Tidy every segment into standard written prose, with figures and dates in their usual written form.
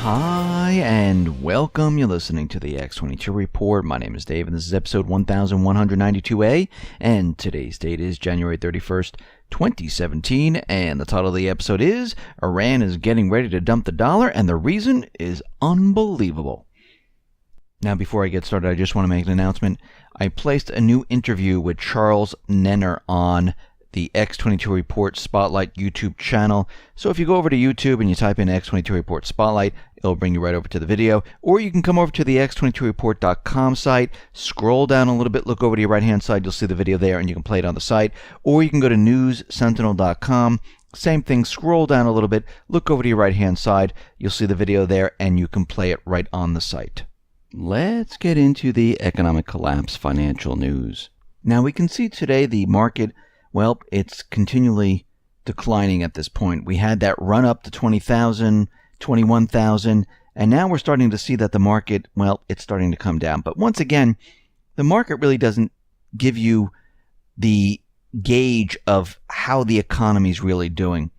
Hi, and welcome. You're listening to the X22 Report. My name is Dave, and this is episode 1192A, and today's date is January 31st, 2017, and the title of the episode is Iran is getting ready to dump the dollar, and the reason is unbelievable. Now, before I get started, I just want to make an announcement. I placed a new interview with Charles Nenner on the X22 Report Spotlight YouTube channel. So if you go over to YouTube and you type in X22 Report Spotlight, it'll bring you right over to the video. Or you can come over to the X22Report.com site, scroll down a little bit, look over to your right-hand side, you'll see the video there, and you can play it on the site. Or you can go to NewsSentinel.com, same thing, scroll down a little bit, look over to your right-hand side, you'll see the video there, and you can play it right on the site. Let's get into the economic collapse financial news. Now we can see today the market, well, it's continually declining at this point. We had that run up to 20,000, 21,000, and now we're starting to see that the market, well, it's starting to come down. But once again, the market really doesn't give you the gauge of how the economy is really doing.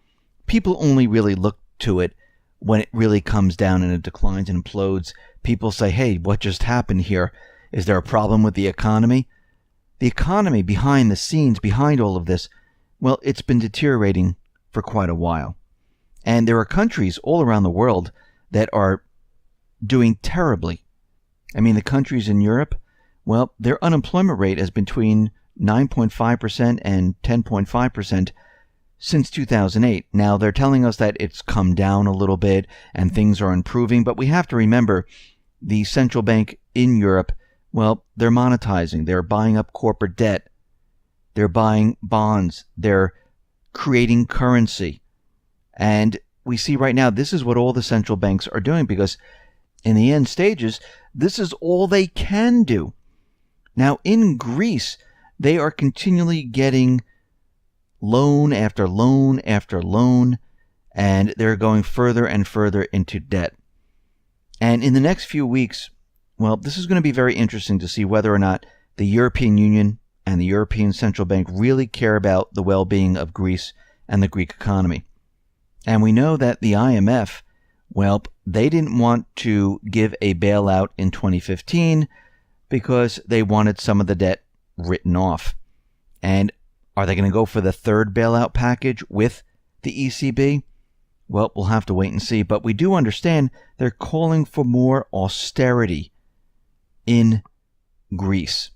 People only really look to it when it really comes down and it declines and implodes. People say, hey, what just happened here? Is there a problem with the economy? The economy behind the scenes, behind all of this, well, it's been deteriorating for quite a while. And there are countries all around the world that are doing terribly. I mean, the countries in Europe, well, their unemployment rate has been between 9.5% and 10.5% since 2008. Now, they're telling us that it's come down a little bit and things are improving, but we have to remember the central bank in Europe, well, they're monetizing. They're buying up corporate debt. They're buying bonds. They're creating currency. And we see right now this is what all the central banks are doing because in the end stages, this is all they can do. Now, in Greece, they are continually getting loan after loan after loan, and they're going further and further into debt. And in the next few weeks, well, this is going to be very interesting to see whether or not the European Union and the European Central Bank really care about the well-being of Greece and the Greek economy. And we know that the IMF, well, they didn't want to give a bailout in 2015 because they wanted some of the debt written off. And are they going to go for the third bailout package with the ECB? Well, we'll have to wait and see. But we do understand they're calling for more austerity in Greece.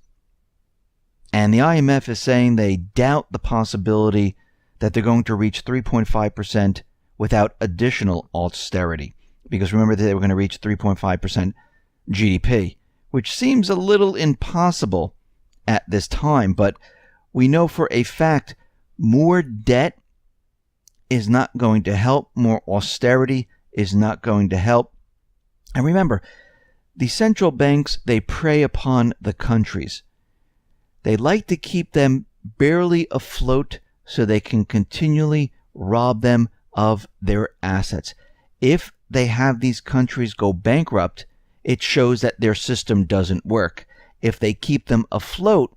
And the IMF is saying they doubt the possibility that they're going to reach 3.5% without additional austerity. Because remember, they were going to reach 3.5% GDP, which seems a little impossible at this time. But we know for a fact more debt is not going to help. More austerity is not going to help. And remember, the central banks, they prey upon the countries. They like to keep them barely afloat so they can continually rob them of their assets. If they have these countries go bankrupt, it shows that their system doesn't work. If they keep them afloat,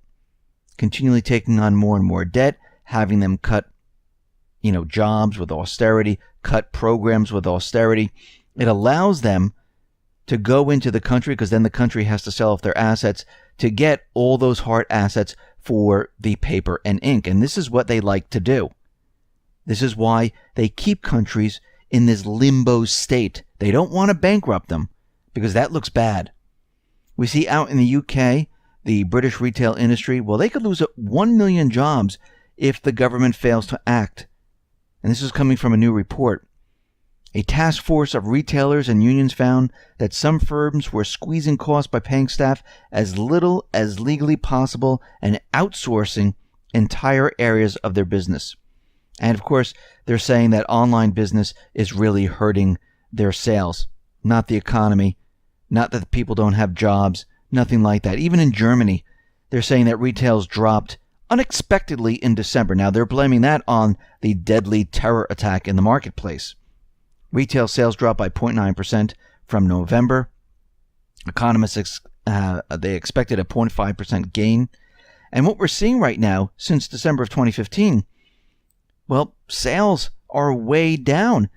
continually taking on more and more debt, having them cut, jobs with austerity, cut programs with austerity, it allows them to go into the country, because then the country has to sell off their assets to get all those hard assets for the paper and ink. And this is what they like to do. This is why they keep countries in this limbo state. They don't want to bankrupt them because that looks bad. We see out in the UK, the British retail industry, well, they could lose 1 million jobs if the government fails to act. And this is coming from a new report. A task force of retailers and unions found that some firms were squeezing costs by paying staff as little as legally possible and outsourcing entire areas of their business. And of course, they're saying that online business is really hurting their sales, not the economy, not that people don't have jobs, nothing like that. Even in Germany, they're saying that retails dropped unexpectedly in December. Now, they're blaming that on the deadly terror attack in the marketplace. Retail sales dropped by 0.9% from November. Economists, they expected a 0.5% gain. And what we're seeing right now, since December of 2015, well, sales are way down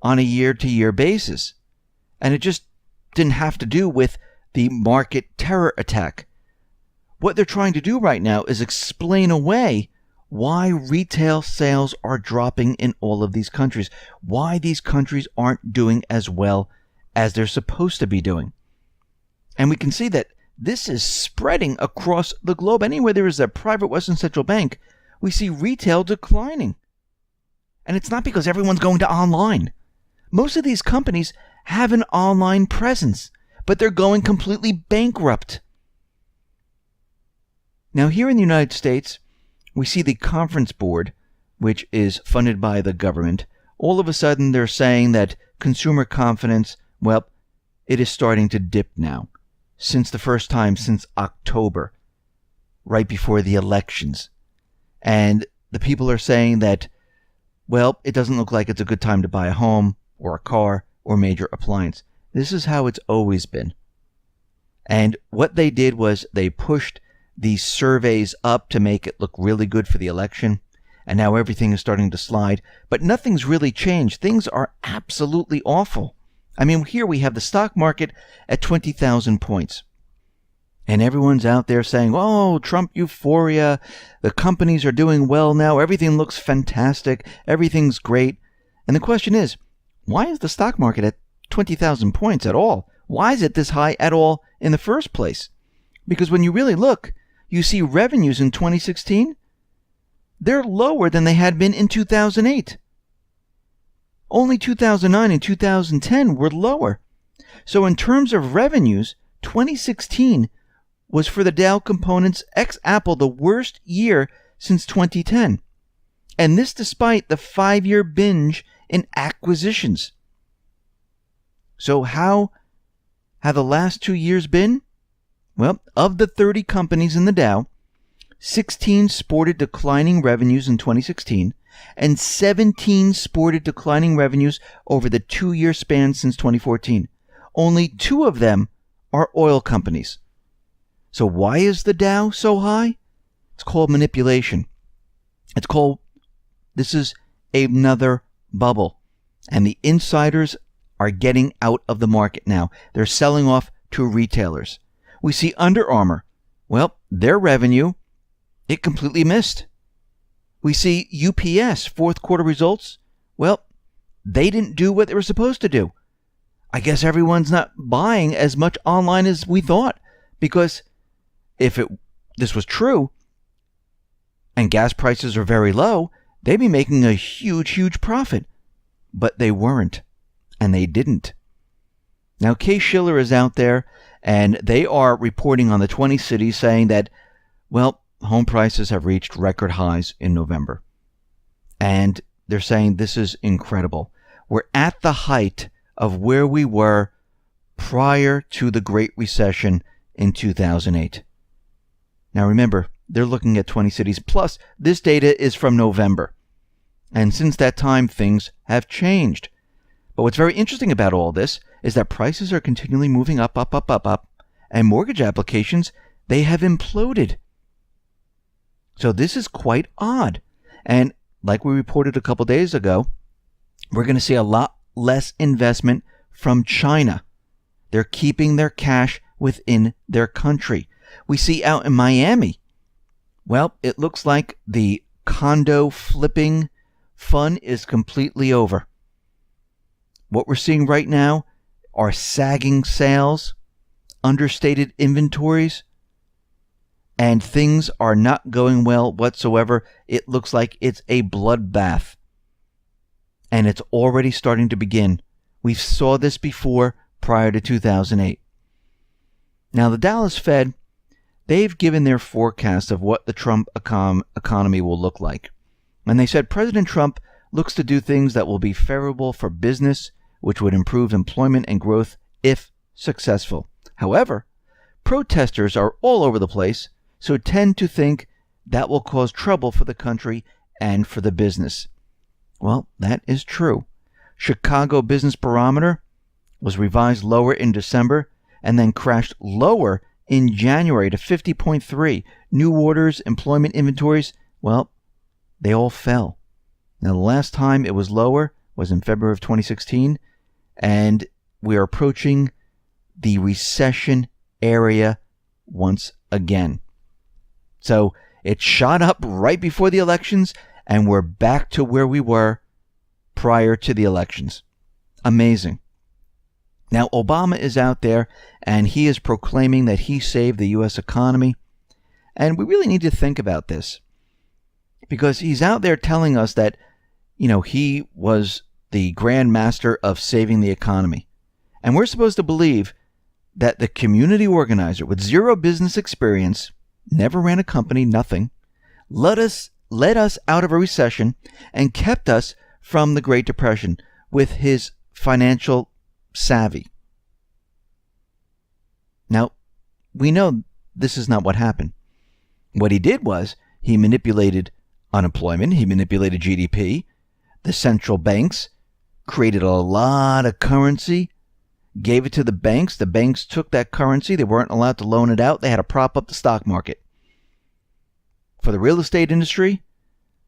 on a year-to-year basis. And it just didn't have to do with the market terror attack. What they're trying to do right now is explain away why retail sales are dropping in all of these countries, why these countries aren't doing as well as they're supposed to be doing. And we can see that this is spreading across the globe. Anywhere there is a private Western central bank, we see retail declining. And it's not because everyone's going to online. Most of these companies have an online presence, but they're going completely bankrupt. Now, here in the United States, we see the Conference Board, which is funded by the government. All of a sudden, they're saying that consumer confidence, well, it is starting to dip now. Since the first time since October, right before the elections. And the people are saying that, well, it doesn't look like it's a good time to buy a home or a car or major appliance. This is how it's always been. And what they did was they pushed these surveys up to make it look really good for the election. And now everything is starting to slide. But nothing's really changed. Things are absolutely awful. I mean, here we have the stock market at 20,000 points. And everyone's out there saying, oh, Trump euphoria. The companies are doing well now. Everything looks fantastic. Everything's great. And the question is, why is the stock market at 20,000 points at all? Why is it this high at all in the first place? Because when you really look, you see revenues in 2016, they're lower than they had been in 2008. Only 2009 and 2010 were lower. So in terms of revenues, 2016 was for the Dow Components ex-Apple the worst year since 2010. And this despite the 5-year binge in acquisitions. So how have the last 2 years been? Well, of the 30 companies in the Dow, 16 sported declining revenues in 2016, and 17 sported declining revenues over the 2-year span since 2014. Only 2 of them are oil companies. So why is the Dow so high? It's called manipulation. This is another bubble. And the insiders are getting out of the market now. They're selling off to retailers. We see Under Armour. Well, their revenue, it completely missed. We see UPS, fourth quarter results. Well, they didn't do what they were supposed to do. I guess everyone's not buying as much online as we thought. Because if this was true, and gas prices are very low, they'd be making a huge, huge profit. But they weren't. And they didn't. Now, Case-Shiller is out there, and they are reporting on the 20 cities saying that, well, home prices have reached record highs in November. And they're saying this is incredible. We're at the height of where we were prior to the Great Recession in 2008. Now remember, they're looking at 20 cities. Plus, this data is from November. And since that time, things have changed. But what's very interesting about all this is that prices are continually moving up, up, up, up, up. And mortgage applications, they have imploded. So this is quite odd. And like we reported a couple days ago, we're going to see a lot less investment from China. They're keeping their cash within their country. We see out in Miami, well, it looks like the condo flipping fun is completely over. What we're seeing right now are sagging sales, understated inventories, and things are not going well whatsoever. It looks like it's a bloodbath. And it's already starting to begin. We saw this before prior to 2008. Now, the Dallas Fed, they've given their forecast of what the Trump economy will look like. And they said President Trump looks to do things that will be favorable for business, which would improve employment and growth if successful. However, protesters are all over the place, so tend to think that will cause trouble for the country and for the business. Well, that is true. Chicago Business Barometer was revised lower in December and then crashed lower in January to 50.3. New orders, employment inventories, well, they all fell. Now, the last time it was lower was in February of 2016, and we are approaching the recession area once again. So it shot up right before the elections, and we're back to where we were prior to the elections. Amazing. Now, Obama is out there, and he is proclaiming that he saved the U.S. economy. And we really need to think about this, because he's out there telling us that, he was the grand master of saving the economy. And we're supposed to believe that the community organizer with zero business experience, never ran a company, nothing, led us out of a recession and kept us from the Great Depression with his financial savvy. Now, we know this is not what happened. What he did was he manipulated unemployment, he manipulated GDP, the central banks created a lot of currency, gave it to the banks took that currency, they weren't allowed to loan it out, they had to prop up the stock market. For the real estate industry,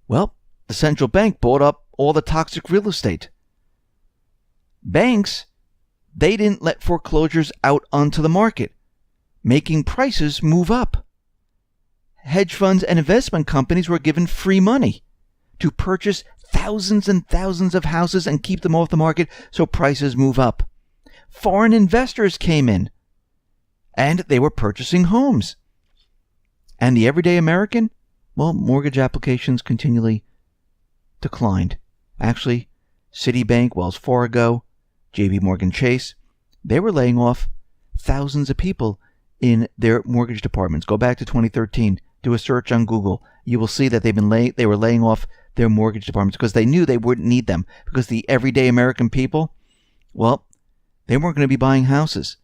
well, the central bank bought up all the toxic real estate. Banks, they didn't let foreclosures out onto the market, making prices move up. Hedge funds and investment companies were given free money to purchase thousands and thousands of houses and keep them off the market so prices move up. Foreign investors came in, and they were purchasing homes. And the everyday American, well, mortgage applications continually declined. Actually, Citibank, Wells Fargo, JP Morgan Chase, they were laying off thousands of people in their mortgage departments. Go back to 2013, do a search on Google. You will see that they were laying off their mortgage departments because they knew they wouldn't need them, because the everyday American people, well, they weren't going to be buying houses.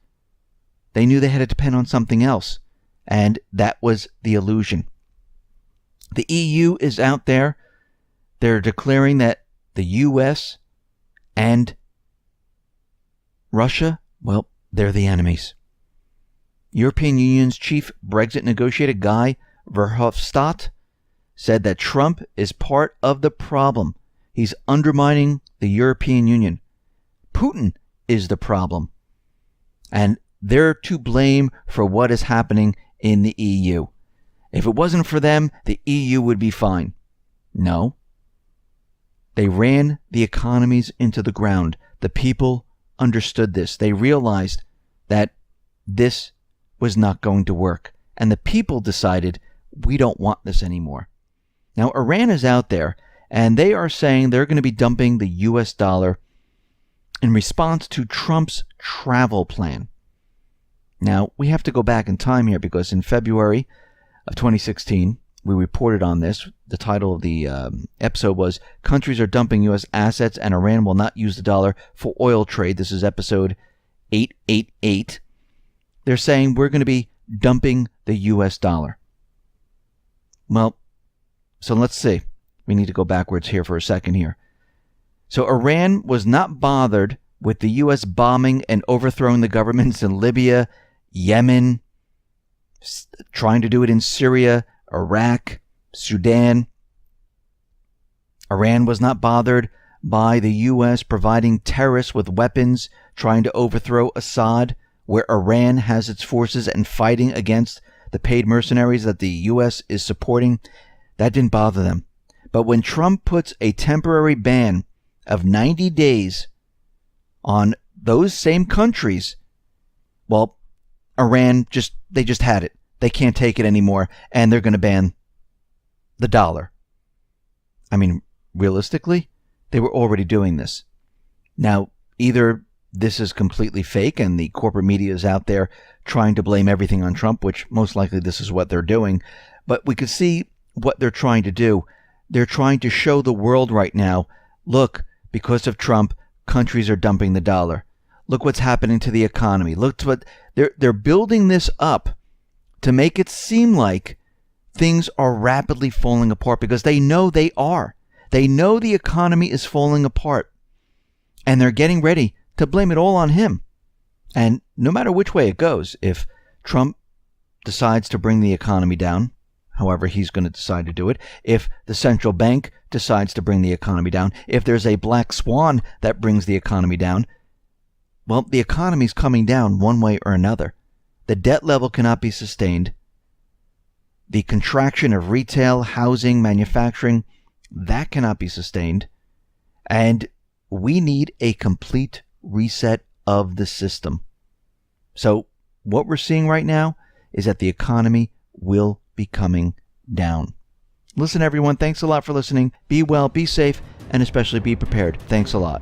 They knew they had to depend on something else, and that was the illusion. The EU is out there. They're declaring that the US and Russia, well, they're the enemies. European Union's chief Brexit negotiator Guy Verhofstadt said that Trump is part of the problem. He's undermining the European Union. Putin is the problem. And they're to blame for what is happening in the EU. If it wasn't for them, the EU would be fine. No. They ran the economies into the ground. The people understood this. They realized that this was not going to work. And the people decided, we don't want this anymore. Now, Iran is out there, and they are saying they're going to be dumping the US dollar in response to Trump's travel plan. Now, we have to go back in time here, because in February of 2016, we reported on this. The title of the episode was Countries Are Dumping U.S. Assets and Iran Will Not Use the Dollar for Oil Trade. This is episode 888. They're saying we're going to be dumping the U.S. dollar. Well, so let's see. We need to go backwards here for a second here. So Iran was not bothered with the U.S. bombing and overthrowing the governments in Libya, Yemen, trying to do it in Syria, Iraq, Sudan. Iran was not bothered by the U.S. providing terrorists with weapons, trying to overthrow Assad, where Iran has its forces and fighting against the paid mercenaries that the U.S. is supporting. That didn't bother them. But when Trump puts a temporary ban of 90 days on those same countries, well, Iran just had it. They can't take it anymore, and they're going to ban the dollar. I mean, realistically, they were already doing this. Now, either this is completely fake and the corporate media is out there trying to blame everything on Trump, which most likely this is what they're doing, but we could see what they're trying to do. They're trying to show the world right now, look, because of Trump, countries are dumping the dollar. Look what's happening to the economy. Look what they're building this up to make it seem like things are rapidly falling apart, because they know they are. They know the economy is falling apart, and they're getting ready to blame it all on him. And no matter which way it goes, if Trump decides to bring the economy down, however he's going to decide to do it, if the central bank decides to bring the economy down, if there's a black swan that brings the economy down, Well, the economy's coming down one way or another. The debt level cannot be sustained. The contraction of retail, housing, manufacturing, that cannot be sustained. And we need a complete reset of the system. So what we're seeing right now is that the economy will be coming down. Listen, everyone, thanks a lot for listening. Be well, be safe, and especially be prepared. Thanks a lot.